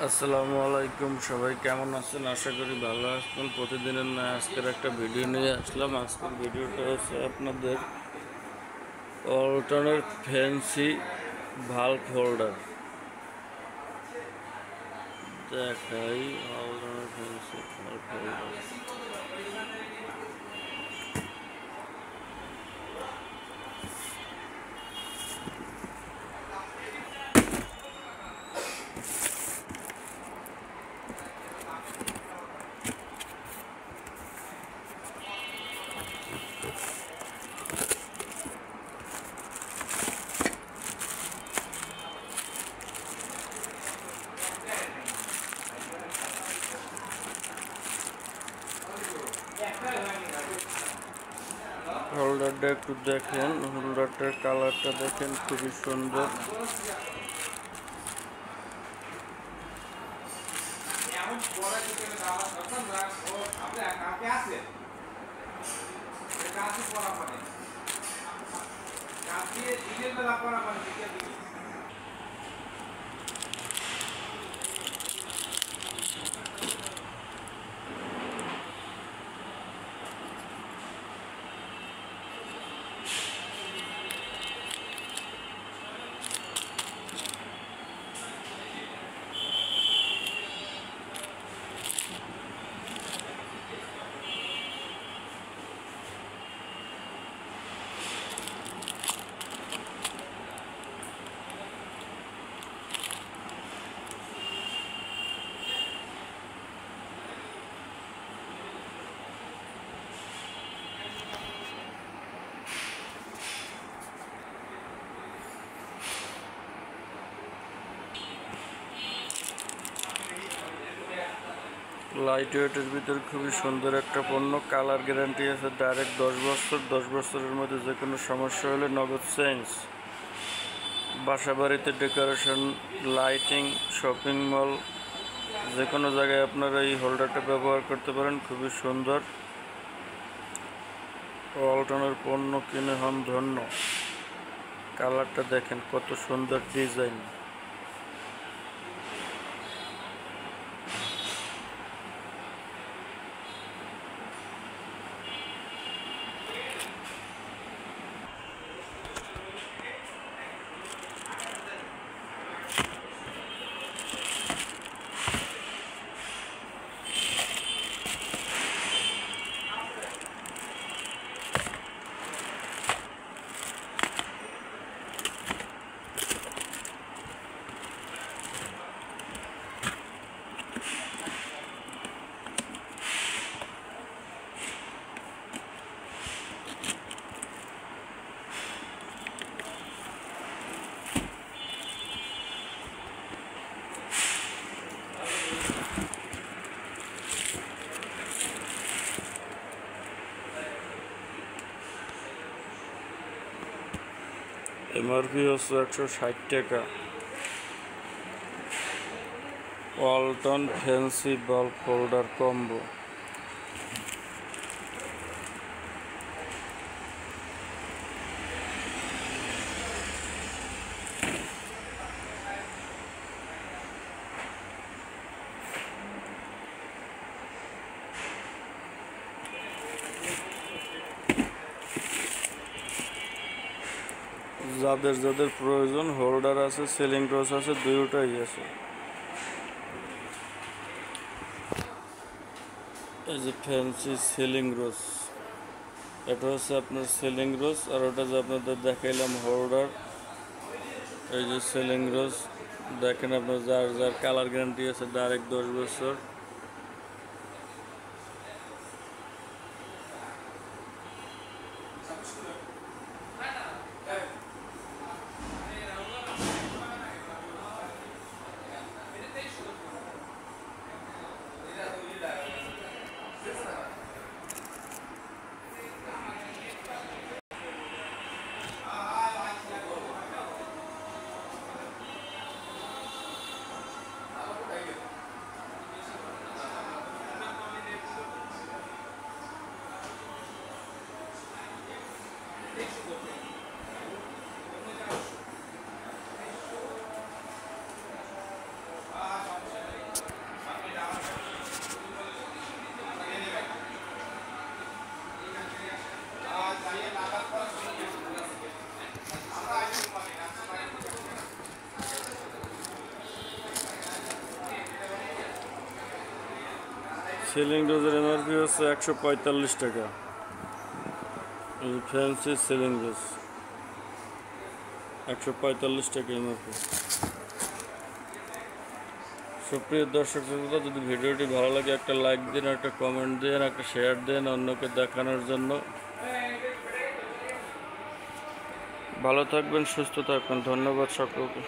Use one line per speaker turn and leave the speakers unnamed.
আসসালামু আলাইকুম, সবাই কেমন আছেন? আশা করি ভালো আছেন। প্রতিদিনের না আজকের একটা ভিডিও নিয়ে আসলাম। আজকের ভিডিওটা হচ্ছে আপনাদের অল্টনের ফ্যান্সি ভাল্ব হোল্ডার দেখাই। অল্টনের ফ্যান্সি ভাল্ব হোল্ডার হোল্ডারটা একটু দেখেন, হোল্ডারটার কালারটা দেখেন, খুবই সুন্দর। লাইট ওয়েটের ভিতরে খুবই সুন্দর একটা পণ্য। কালার গ্যারান্টি আছে ডাইরেক্ট 10 বছর। 10 বছরের মধ্যে যে কোনো সমস্যা হলে নগদ চেঞ্জ। বাসা বাড়িতে ডেকোরেশন, লাইটিং, শপিং মল, যে কোনো জায়গায় আপনারা এই হোল্ডারটা ব্যবহার করতে পারেন। খুবই সুন্দর। ওয়ালটনের পণ্য কিনে হন ধন্য। কালারটা দেখেন কত সুন্দর ডিজাইন। এমআরপি হচ্ছে 160 টাকা। Walton fancy bulb holder combo. যাদের যাদের প্রয়োজন, হোল্ডার আছে, সিলিং রোজ আছে, দুটোই আছে। এই যে ফ্যান্সি সিলিং রোজ, এটা হচ্ছে আপনার সিলিং রোজ। আর ওটা যে আপনাদের দেখাইলাম হোল্ডার, এই যে সিলিং রোজ দেখেন। আপনার যার যার কালার গ্যারান্টি আছে ডাইরেক্ট 10 বছর। সিলিং ডোজের এমআরপি হচ্ছে 145 টাকা। এই ফ্যান্সি সিলিং ডোজ 145 টাকা এমআরপি। সুপ্রিয় দর্শক শ্রোতা, যদি ভিডিওটি ভালো লাগে একটা লাইক দিন, একটা কমেন্ট দিন, একটা শেয়ার দেন অন্যকে দেখানোর জন্য। ভালো থাকবেন, সুস্থ থাকবেন। ধন্যবাদ সকলকে।